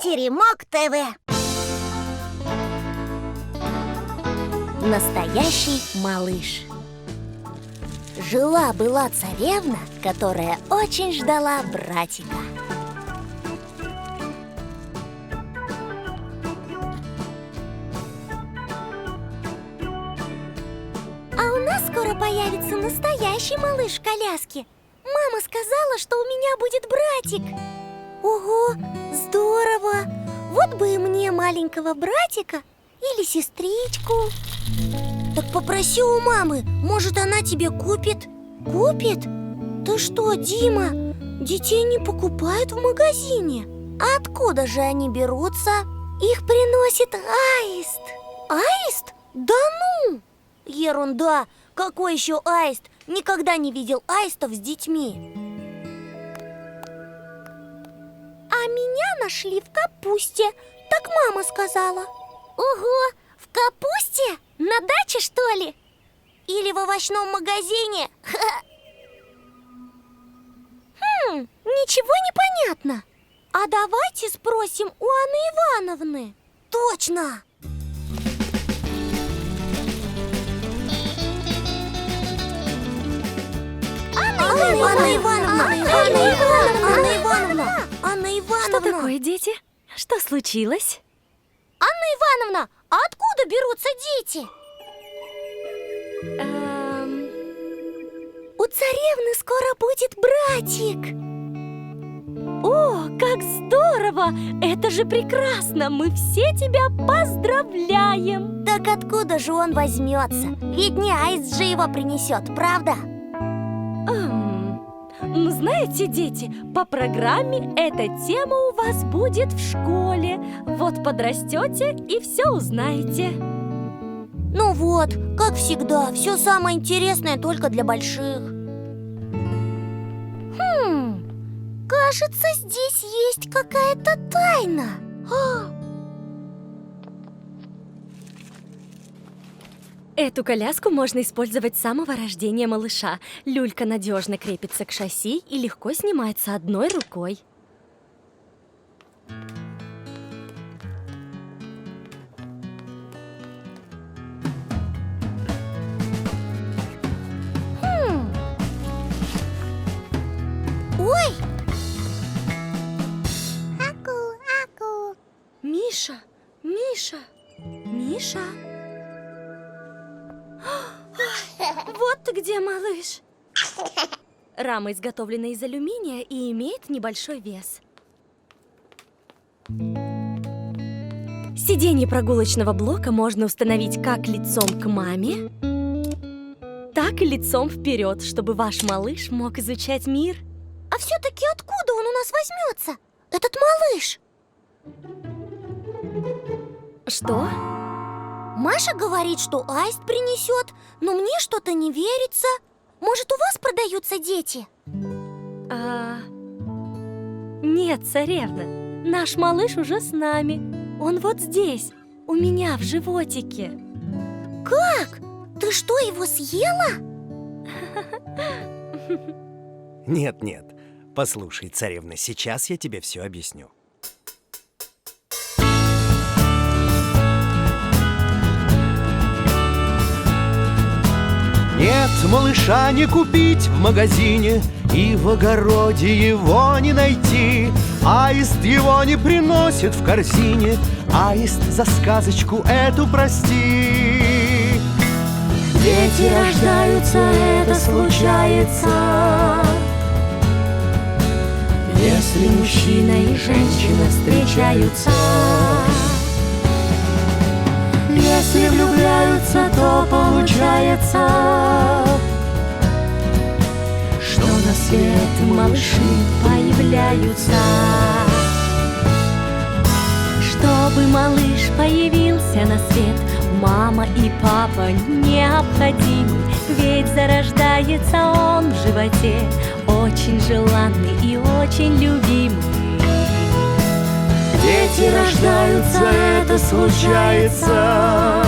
Теремок ТВ. Настоящий малыш. Жила-была царевна, которая очень ждала братика. А у нас скоро появится настоящий малыш в коляске. Мама сказала, что у меня будет братик. Ого, здорово! Вот бы и мне маленького братика или сестричку. Так попроси у мамы, может, она тебе купит? Купит? Ты что, Дима, детей не покупают в магазине. А откуда же они берутся? Их приносит аист. Аист? Да ну! Ерунда! Какой еще аист? Никогда не видел аистов с детьми. А меня нашли в капусте. Так мама сказала. Ого, в капусте? На даче, что ли? Или в овощном магазине? Ничего не понятно. А давайте спросим у Анны Ивановны. Точно! Анна Ивановна! Что такое, дети? Что случилось? Анна Ивановна, а откуда берутся дети? У царевны скоро будет братик. О, как здорово! Это же прекрасно! Мы все тебя поздравляем! Так откуда же он возьмется? Ведь не аист же его принесет, правда? Знаете, дети, по программе эта тема у вас будет в школе. Вот подрастете и все узнаете. Ну вот, как всегда, все самое интересное только для больших. Кажется, здесь есть какая-то тайна. Эту коляску можно использовать с самого рождения малыша. Люлька надежно крепится к шасси и легко снимается одной рукой. Ой! Миша! Миша! Миша! Вот ты где, малыш! Рама изготовлена из алюминия и имеет небольшой вес. Сиденье прогулочного блока можно установить как лицом к маме, так и лицом вперед, чтобы ваш малыш мог изучать мир. А все-таки откуда он у нас возьмется, этот малыш? Что? Маша говорит, что аист принесет, но мне что-то не верится. Может, у вас продаются дети? Нет, царевна, наш малыш уже с нами. Он вот здесь, у меня в животике. Как? Ты что, его съела? Нет, послушай, царевна, сейчас я тебе все объясню. Нет, малыша не купить в магазине, и в огороде его не найти. Аист его не приносит в корзине, аист за сказочку эту прости. Дети рождаются, это случается, если мужчина и женщина встречаются. Если влюбляются, то получается, что на свет малыши появляются. Чтобы малыш появился на свет, мама и папа необходимы, ведь зарождается он в животе, очень желанный и очень любимый. Дети рождаются, это случается,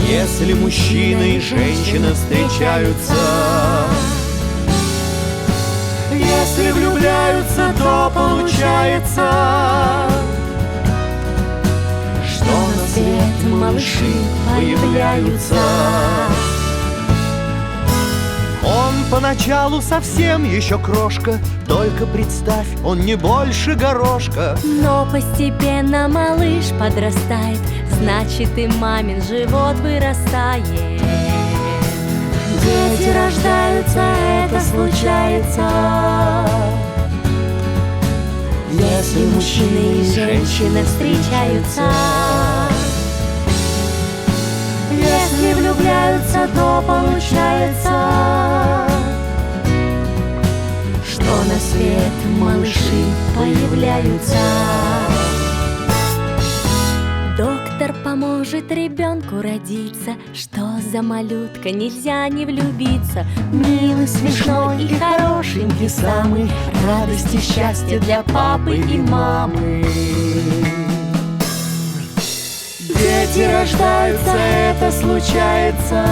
Если мужчина и женщина встречаются. если влюбляются, то получается, получается, что на свет малыши появляются. Он поначалу совсем еще крошка, только представь, он не больше горошка. Но постепенно малыш подрастает, значит и мамин живот вырастает. Дети рождаются, это случается, если мужчина и женщина встречаются. Если влюбляются, то получается, что на свет малыши появляются. Доктор поможет ребенку родиться. Что за малютка, нельзя не влюбиться. Милый, смешной и хорошенький самый, радость и счастье для папы и мамы. Дети рождаются, это случается,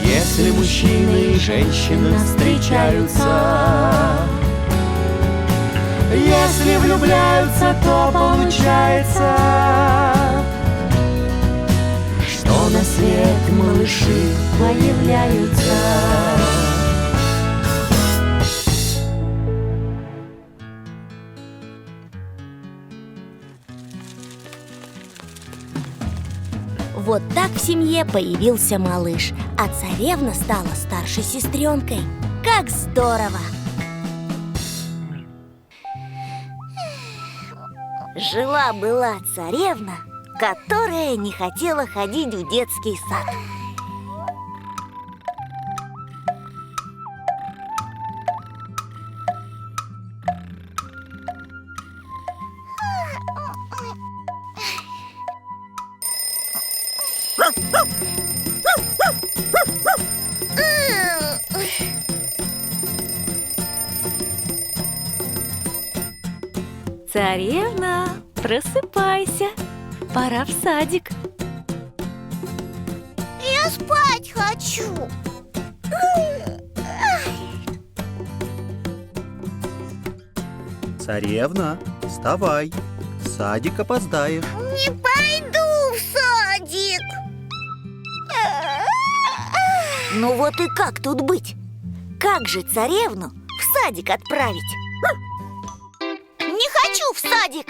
если мужчина и женщина встречаются. Если влюбляются, то получается, что на свет малыши появляются. Вот так в семье появился малыш, а царевна стала старшей сестренкой. Как здорово! Жила-была царевна, которая не хотела ходить в детский сад. Царевна, просыпайся, пора в садик. Я спать хочу. Царевна, вставай, в садик опоздаешь. Не пойду в садик. Ну вот и как тут быть? Как же царевну в садик отправить? Не хочу в садик.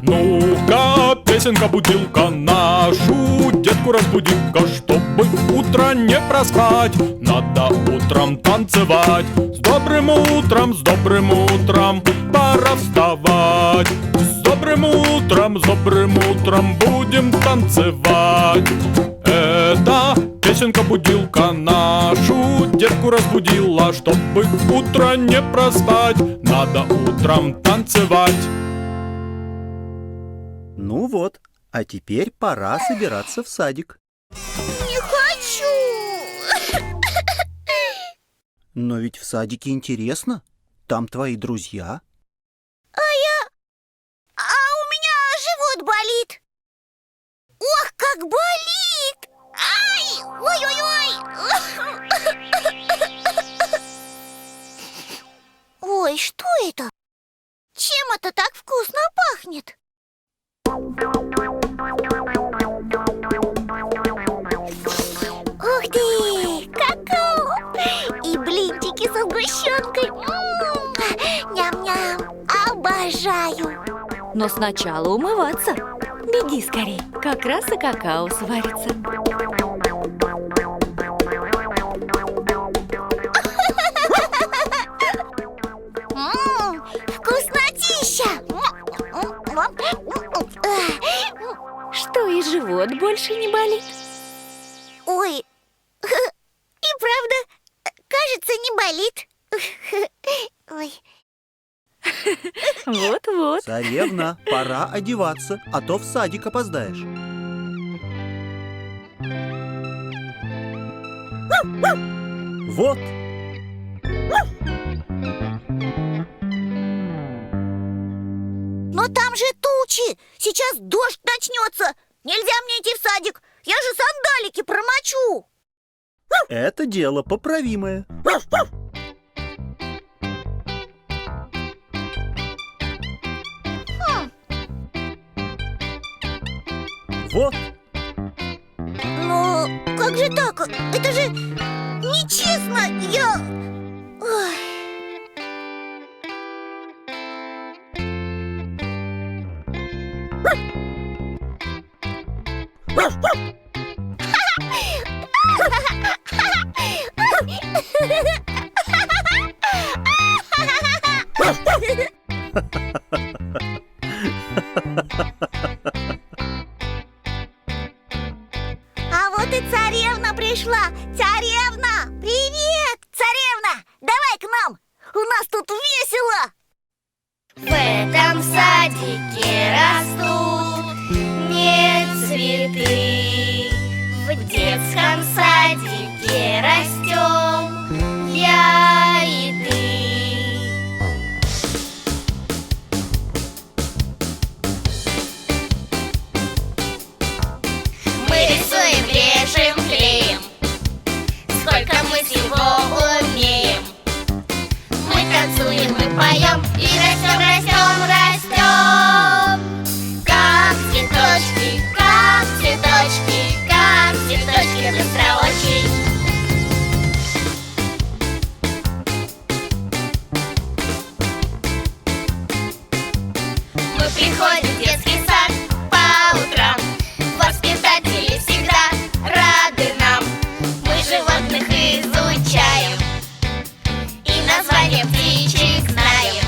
Ну-ка, песенка-будилка нашу детку разбуди-ка, чтобы утро не проспать. Надо утром танцевать. С добрым утром, пора вставать. С добрым утром будем танцевать. Это песенка-будилка нашу детку разбудила, чтобы утро не проспать. Надо утром танцевать. Ну вот, а теперь пора собираться в садик. Не хочу. Но ведь в садике интересно, там твои друзья. А у меня живот болит. Ох, как болит! Ай! Ой-ой-ой! Ой, что это? Чем это так вкусно пахнет? Ух ты! Какао! И блинчики со сгущенкой. Ням-ням! Обожаю! Но сначала умываться. Беги скорей, как раз и какао сварится. Вкуснотища! Что, и живот больше не болит? Ой, и правда, кажется, не болит. Ой. Вот-вот. Царевна, пора одеваться, а то в садик опоздаешь. Вот. Но там же Замолчи, сейчас дождь начнется. Нельзя мне идти в садик, я же сандалики промочу. Это дело поправимое. Вот. Но как же так? Это же нечестно. Ой. А вот и царевна пришла. Царевна! Привет! Царевна! Давай к нам! У нас тут весело! В этом садике растут не цветы. В детском садике растем я и ты. Мы рисуем, режем, клеим. Сколько мы всего умеем. Мы танцуем, мы поем и растем, растем, растем. Как цветочки, как цветочки, как цветочки быстро очень. Мы приходим в детский сад по утрам. Воспитатели всегда рады нам. Мы животных изучаем и названия птичек знаем.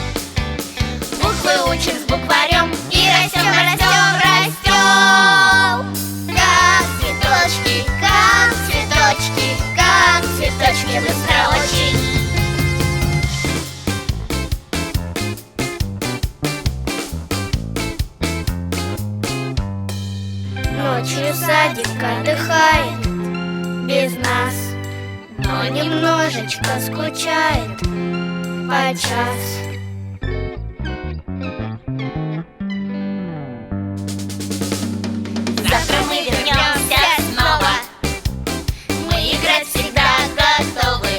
Буквы учим с букварем и растем, растем, растем. Как цветочки, как цветочки, как цветочки быстро очень. Ночью садик отдыхает без нас, но немножечко скучает подчас. Завтра мы вернемся снова. Мы играть всегда готовы.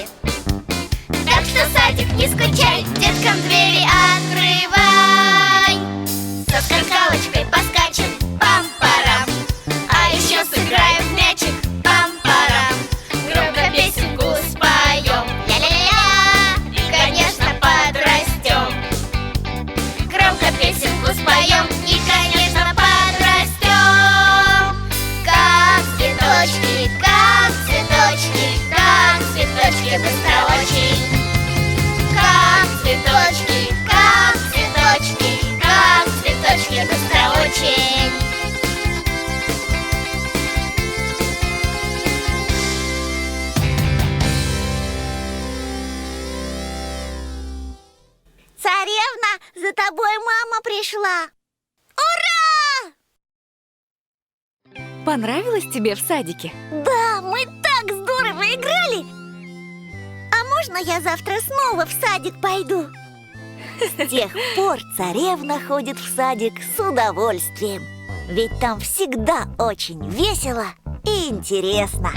Так что, садик, не скучай, деткам двери открывай. Со скакалочкой поскачем, пам-парам. А еще сыграем в мячик, пам-парам. Громко песенку споем, ля-ля-ля, и, конечно, подрастем. Громко песенку споем и, конечно, подрастем. Как цветочки, как цветочки, как цветочки быстро очень. Как цветочки, как цветочки, как цветочки быстро очень. Царевна, за тобой мама пришла. Ура! Понравилось тебе в садике? Да, мы так здорово играли. А можно я завтра снова в садик пойду? С тех пор царевна ходит в садик с удовольствием. Ведь там всегда очень весело и интересно.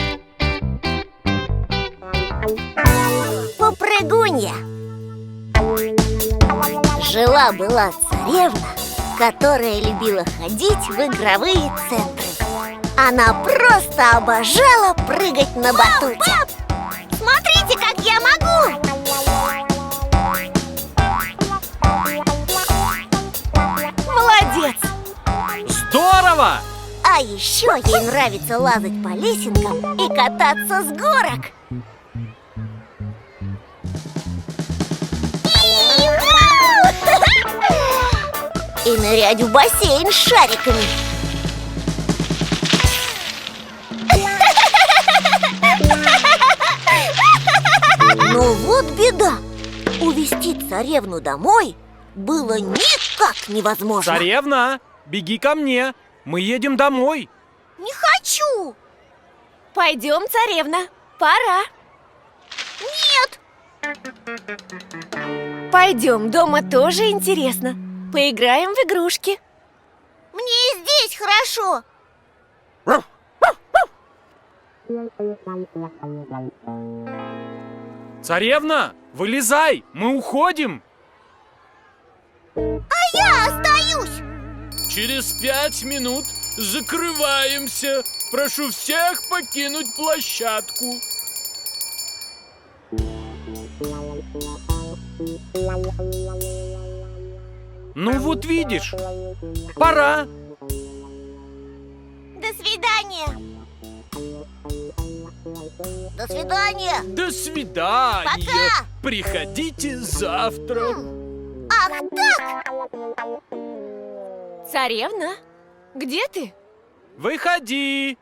Попрыгунья. Жила-была царевна, которая любила ходить в игровые центры. Она просто обожала прыгать на батуте. Пап, смотрите, как я могу! Молодец! Здорово! А еще ей нравится лазать по лесенкам и кататься с горок. И нырять в бассейн с шариками. Но вот беда. Увезти царевну домой было никак невозможно. Царевна, беги ко мне, мы едем домой. Не хочу. Пойдем, царевна, пора. Нет. Пойдем, дома тоже интересно. Поиграем в игрушки. Мне и здесь хорошо. Царевна, вылезай, мы уходим. А я остаюсь. Через 5 минут закрываемся. Прошу всех покинуть площадку. Ну вот видишь, пора. До свидания. До свидания. До свидания. Пока. Приходите завтра. Ах так! Царевна, где ты? Выходи.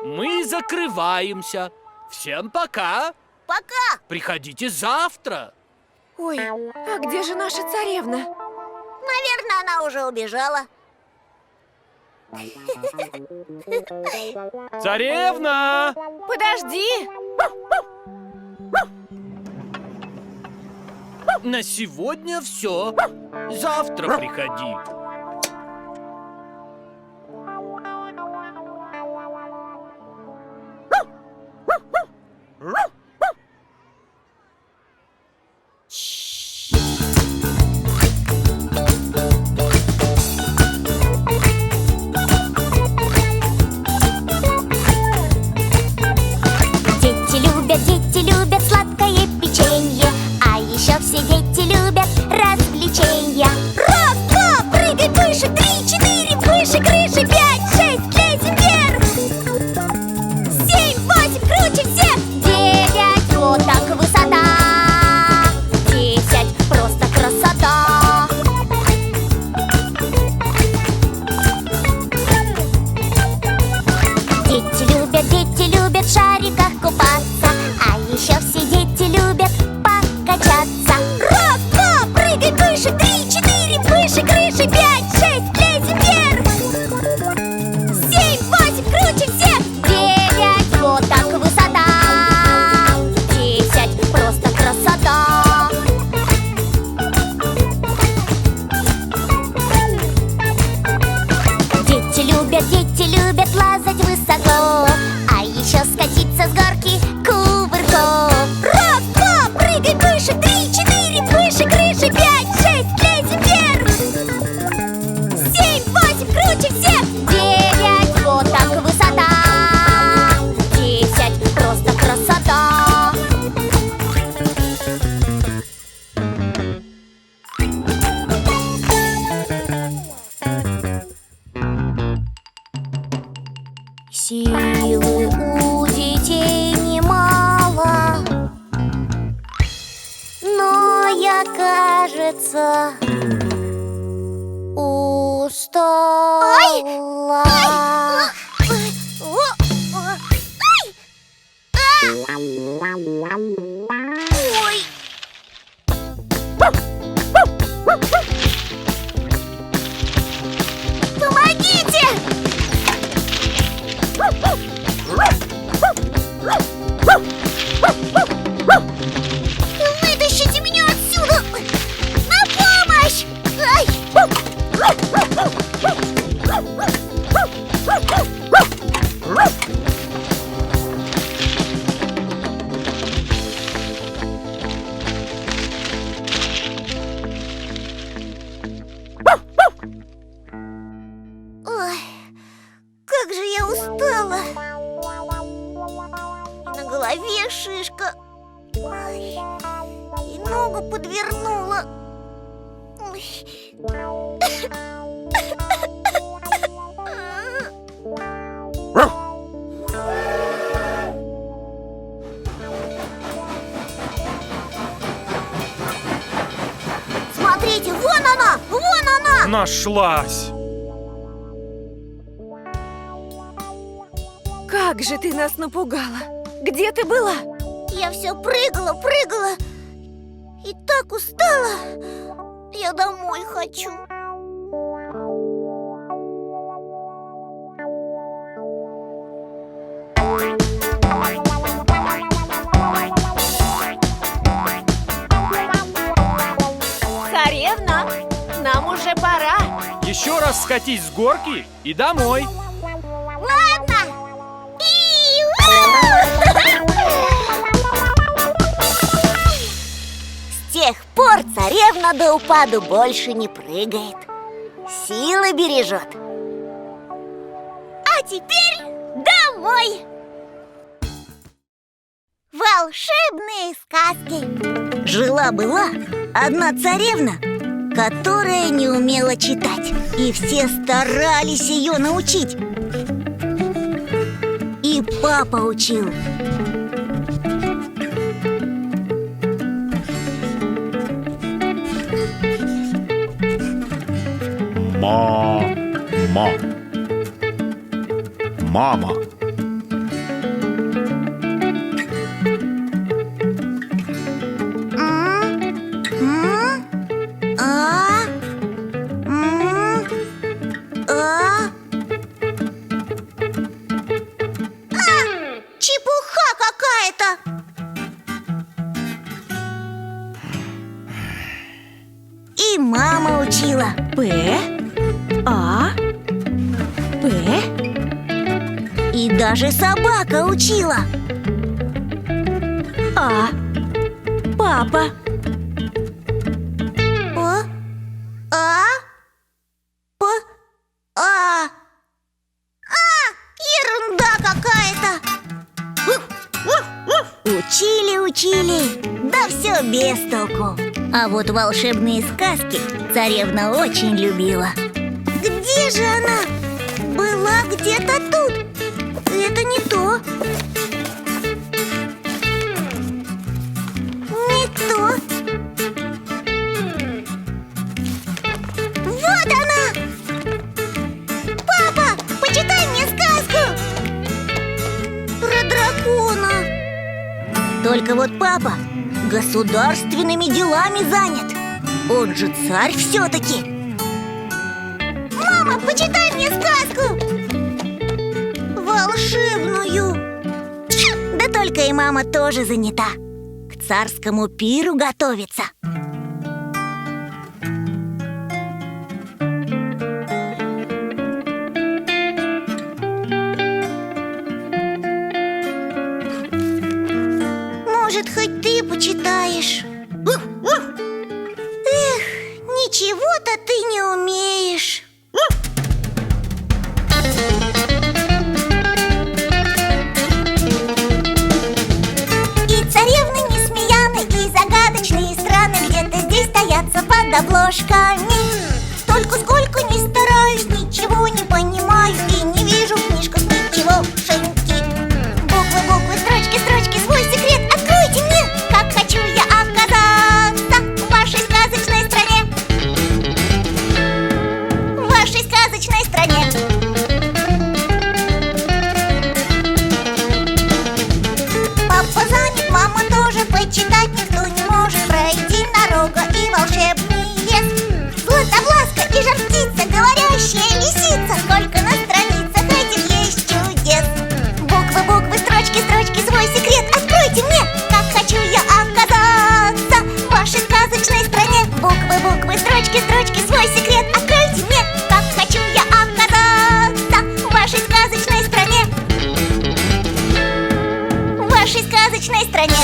Мы закрываемся. Всем пока. Пока! Приходите завтра. Ой, а где же наша царевна? Наверное, она уже убежала. Царевна! Подожди! На сегодня все. Завтра приходи. Дети любят сладкое печенье, а еще все дети любят развлечения. Раз, два, прыгай выше, 3, 4, выше крыши, 5, 6, лезем вверх. 7, 8, круче всех. 9, вот так высота. 10, просто красота. Дети любят в шариках купаться, а еще все дети любят покачаться. Раз, два, прыгай выше, 3, 4, выше крыши, 5, 6, лезем вверх. 7, 8, круче всех. 9, вот так высота. 10, просто красота. Дети любят лазать высоко, а еще скатиться с горки кувырком. Раз, два, прыгай выше, 3, 4, выше крыши, 5, 6, лезем вверх. 7, 8, круче всех. 9, вот так высота. 10, просто красота. Силы у детей немало, но я, кажется, устала. Ой! Помогите! Вытащите меня отсюда! На помощь! Ай! Ой, как же я устала! И на голове шишка. Ой, и ногу подвернула. Ой. Смотрите, вон она! Вон она! Нашлась. Как же ты нас напугала! Где ты была? Я все прыгала и так устала. Я домой хочу. Еще раз скатись с горки и домой. Ладно. С тех пор царевна до упаду больше не прыгает. Силы бережет. А теперь домой. Волшебные сказки. Жила-была одна царевна, которая не умела читать, и все старались ее научить. И папа учил. Мама. Чепуха какая-то! И мама учила. П, А, П. И даже собака учила. А. Папа. П, А, П, А. Ерунда какая-то. Учили, да все без толку. А вот волшебные сказки царевна очень любила. Где же она? Была где-то тут. Это не то. Не то. Вот она! Папа, почитай мне сказку про дракона. Только вот папа государственными делами занят. Он же царь все-таки. Мама, почитай мне сказку волшебную. Да только и мама тоже занята. К царскому пиру готовится. Может, хоть ты почитаешь? Эх, ничего-то ты не умеешь. И царевны несмеяны, и загадочные страны где-то здесь таятся под обложками. Только сколько ни стараюсь, ничего не понимаю и не вижу в книжках ничегошеньки. Буквы, буквы, строчки, строчки, свой секрет откройте мне, как хочу я оказаться в вашей сказочной стране. В вашей сказочной стране. Папа занят, мама тоже, почитать никто не может. Пройти дорога и волшебный лес. Златовласка и жар птица, говорящая лисица. Сколько на страницах этих есть чудес. Буквы, буквы, строчки, строчки, свой секрет откройте мне, как хочу я оказаться в вашей сказочной стране. Буквы, буквы, строчки, строчки, свой секрет откройте мне, как хочу я оказаться в вашей сказочной стране. В вашей сказочной стране.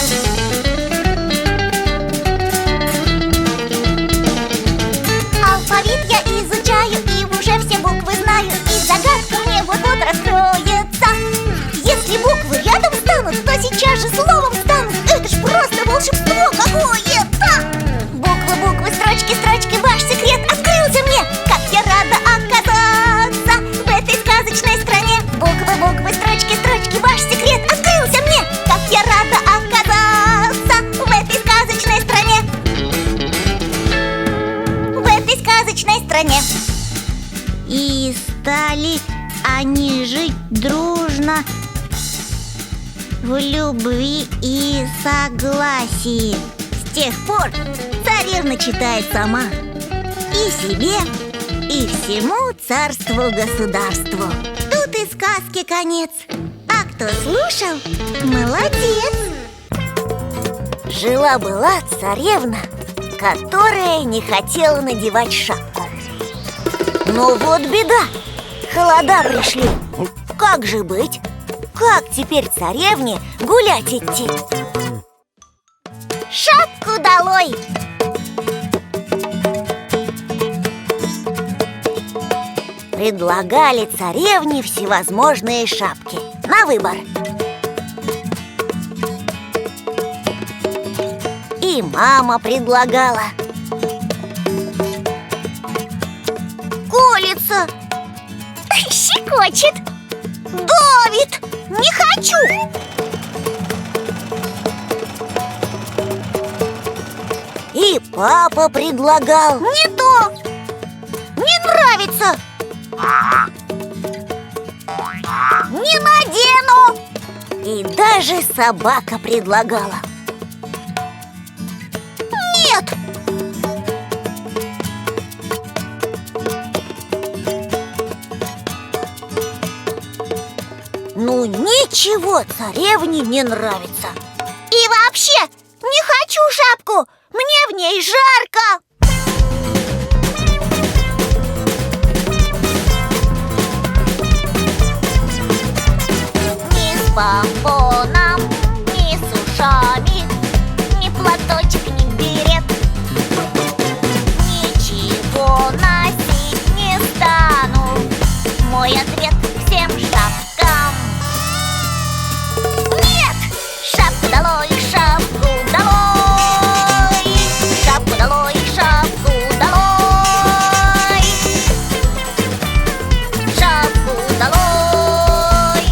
Алфавит я изучаю и уже все буквы знаю, и загадка мне вот-вот раскроется. Если буквы рядом станут, то сейчас же словом станут. Это ж просто волшебство какое-то! Буквы, буквы, строчки, строчки, ваш секрет открылся мне. Как я рада оказаться в этой сказочной стране. Буквы, буквы, строчки, строчки, ваш секрет открылся мне. Как я рада оказаться в этой сказочной стране. В этой сказочной стране. И стали они жить дружно в любви и согласии. С тех пор царевна читает сама и себе, и всему царству-государству. Тут и сказки конец. А кто слушал, молодец. Жила-была царевна, которая не хотела надевать шапку. Ну вот беда, холода пришли. Как же быть? Как теперь царевне гулять идти? Шапку долой! Предлагали царевне всевозможные шапки на выбор. И мама предлагала. Колется, щекочет, давит, не хочу. И папа предлагал. Не то, не нравится. Не надену. И даже собака предлагала. Нет. Ну ничего царевне не нравится. И вообще не хочу шапку. Мне в ней жарко. Ни с помпоном, ни с ушами, ни платочек, ни берет. Ничего носить не стану. Мой ответ всем шапкам. Нет! Шапку долой, шапку долой! Шапку долой, шапку долой! Шапку долой!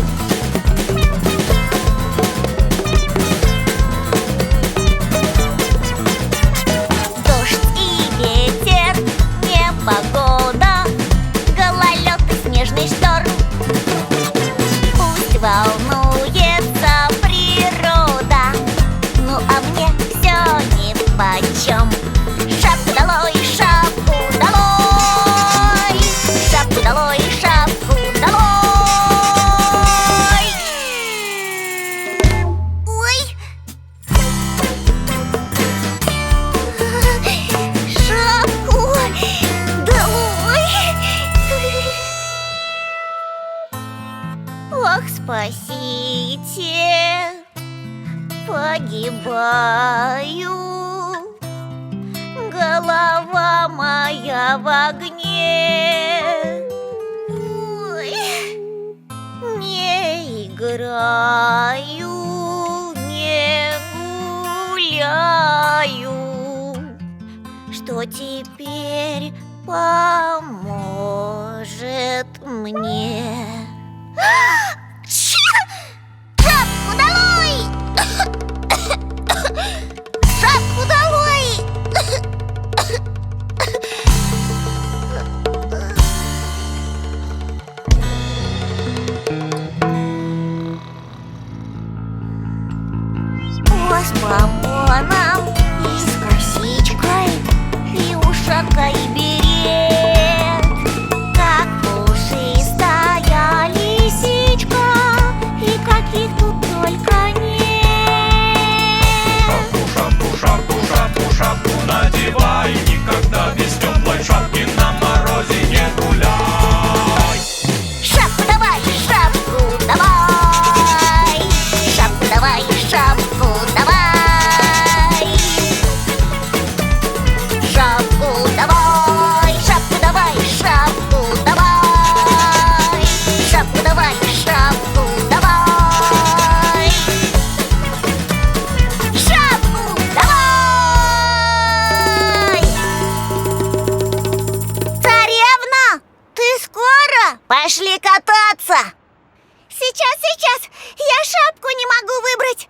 Дождь и ветер, непогода, гололед и снежный шторм. Пусть волнуется природа, ну а мне все нипочем. Шапку долой, шапку долой! Шапку долой, шапку долой! Ой! Шапку долой! Ох, спасите, погибаю, голова моя в огне. Ой, не играю, не гуляю. Что теперь поможет мне? Шапку долой! Шапку долой! О, с помпоном, и с косичкой, и ушакой берет. Как пушистая лисичка, и каких тут только нет. Шапку, шапку, шапку, шапку надевай, никогда без теплой шапки на морозе не гуляй. Шапку давай, шапку давай! Шапку давай, шапку давай! Шапку давай, шапку давай, шапку давай! Шапку давай, шапку давай! Шапку давай! Царевна, ты скоро? Пошли кататься! Сейчас, сейчас! Я шапку не могу выбрать!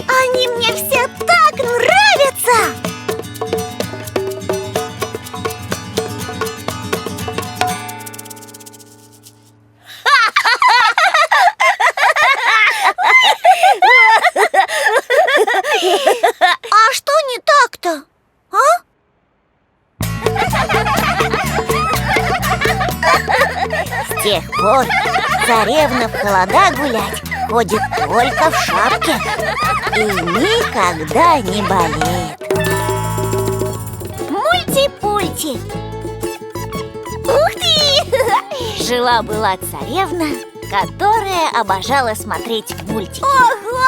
Они мне все так нравятся! А что не так-то? А? С тех пор царевна в холода гулять ходит только в шапке и никогда не болеет. мульти. Ух ты! Жила-была царевна, которая обожала смотреть мультики. Ого!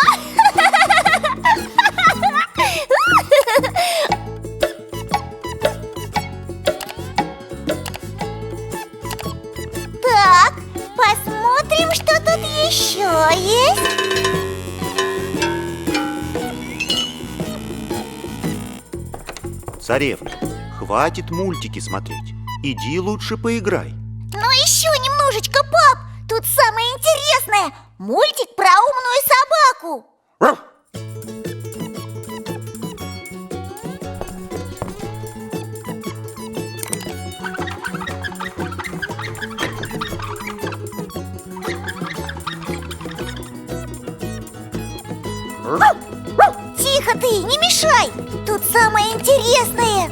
Так, посмотрим, что тут еще есть. Царевна, хватит мультики смотреть. Иди лучше поиграй. Ну еще немножечко, пап. Тут самое интересное. Мультик про умную собаку. Тихо ты, не мешай. Тут самое интересное.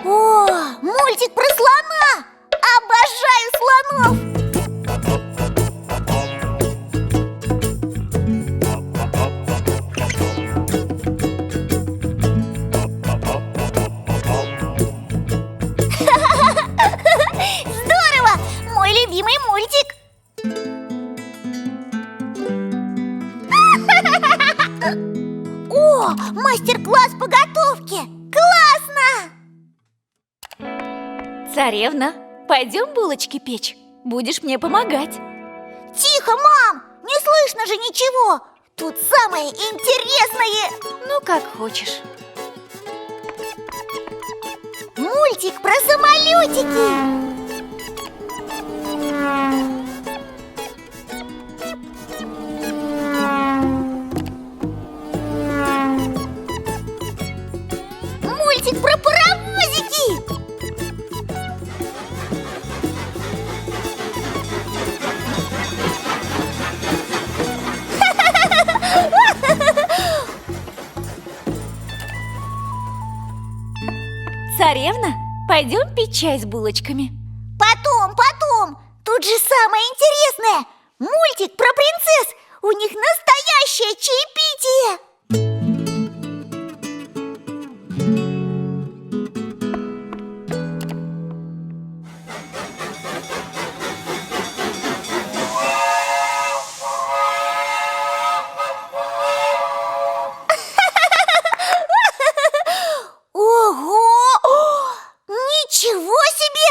О, мультик про слона! Обожаю слонов! Здорово! Мой любимый мультик! О, мастер-класс по готовке! Классно! Царевна, пойдем булочки печь. Будешь мне помогать. Тихо, мам! Не слышно же ничего! Тут самое интересное! Ну, как хочешь. Мультик про самолетики! Мультик про паровозики! Царевна, пойдем пить чай с булочками. Потом! Тут же самое интересное! Мультик про принцесс! У них настоящее чаепитие! Ого! Ничего себе!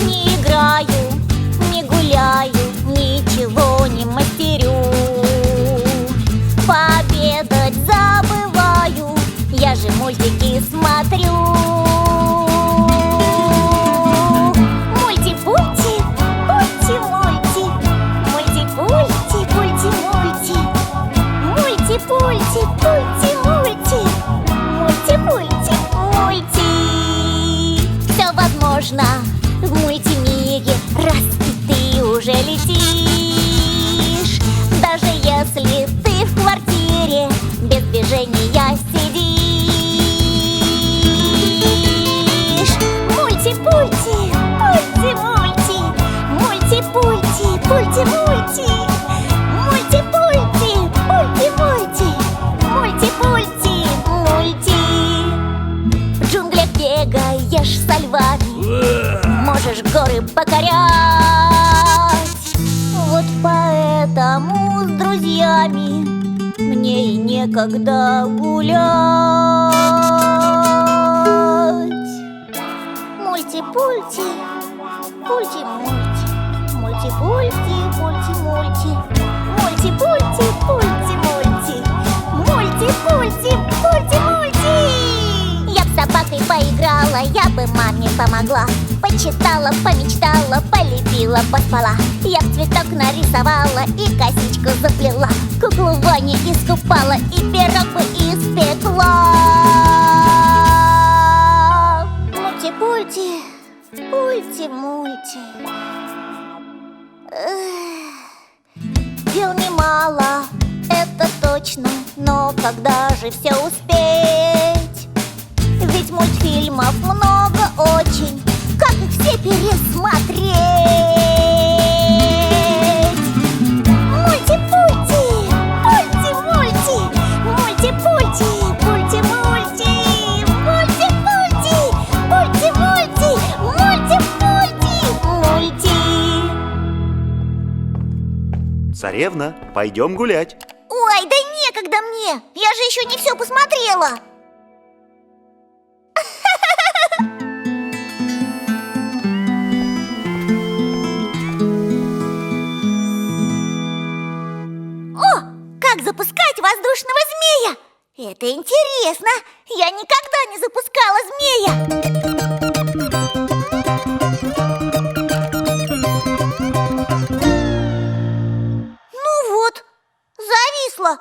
Не играю, не гуляю, ничего не мастерю. Пообедать забываю, я же мультики смотрю. Мульти-пульти, пульти-мульти, мульти-пульти, пульти-мульти, мульти-пульти, пульти-мульти, мульти-пульти, мульти. Все возможно в мультимире, раз и ты уже летишь. Даже если ты в квартире без движения сидишь. Мульти-пульти, пульти-мульти, мульти-пульти, пульти-мульти, мульти-пульти, пульти-мульти, мульти-пульти, мульти. В джунглях бегаешь со львами, можешь горы покорять. Вот поэтому с друзьями мне и некогда гулять. Мульти-пульти, пульти-мульти, мульти-пульти, пульти-мульти, мульти-пульти, пульти-мульти, мульти-пульти, пульти-мульти. Я б с собакой поиграла, я бы маме помогла. Почитала, помечтала, полепила, поспала. Я б цветок нарисовала и косичку заплела. Куклу Ваню искупала и пирог бы испекла. Мульти-пульти, пульти-мульти. Дел немало, это точно, но когда же все успеть? мультфильмов много очень. Как их все пересмотреть? Мульти-пульти, пульти-мульти, мульти-пульти, пульти-мульти, мульти-пульти, пульти-мульти, мульти-пульти, мульти. Царевна, пойдем гулять. Ой, да некогда мне! Я же еще не все посмотрела! О, как запускать воздушного змея! Это интересно! Я никогда не запускала змея! Ну вот, зависла!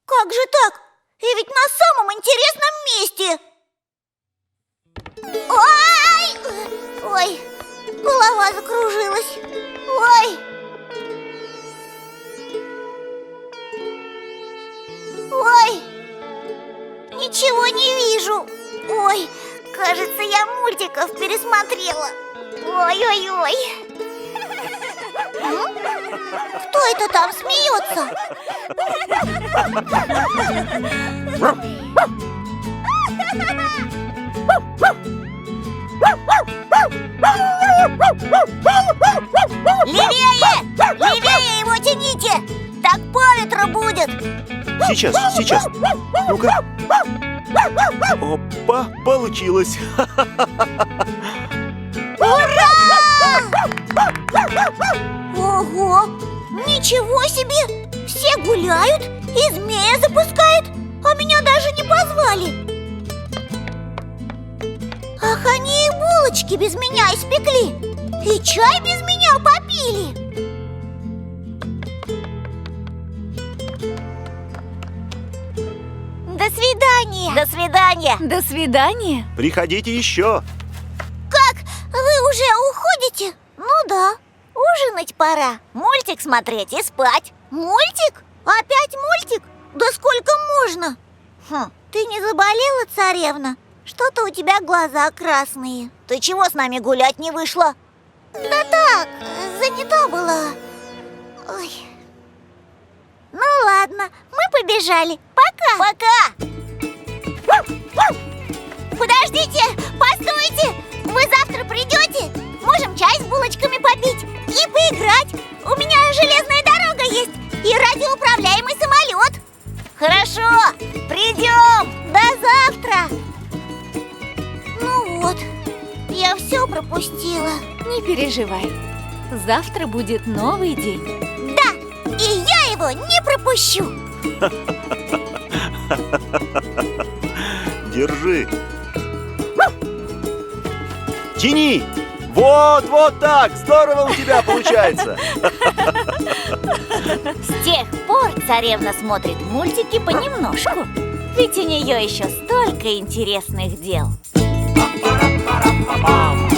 Как же так? И ведь на самом интересном месте! Ой! Ой, голова закружилась! Ой! Ой! Ничего не вижу! Ой, кажется, я мультиков пересмотрела! Ой-ой-ой! Кто это там смеется? Левее! Левее его тяните! Так по ветру будет! Сейчас. Ну-ка. Опа, получилось. Ура! Ого! Ничего себе! Все гуляют и змея запускают, а меня даже не позвали. Ах, они и булочки без меня испекли, и чай без меня попили. До свидания. До свидания. До свидания. Приходите еще. Как? Вы уже уходите? Ну да, ужинать пора. Мультик смотреть и спать. Мультик? Опять мультик? Да сколько можно? Ты не заболела, царевна? Что-то у тебя глаза красные. Ты чего с нами гулять не вышла? Да так, занята была. Ой. Ну ладно, мы побежали. Пока. Пока. Подождите, постойте. Вы завтра придете? Можем чай с булочками попить и поиграть. У меня железная дорога есть и радиоуправляемый самолет. Хорошо, придем. До завтра. Ну вот, я все пропустила. Не переживай. Завтра будет новый день. Да, и я его не пропущу. Держи. Тяни. Вот так. Здорово у тебя получается. С тех пор царевна смотрит мультики понемножку. Ведь у нее еще столько интересных дел. Па-па-ра-па-ра-па-пам.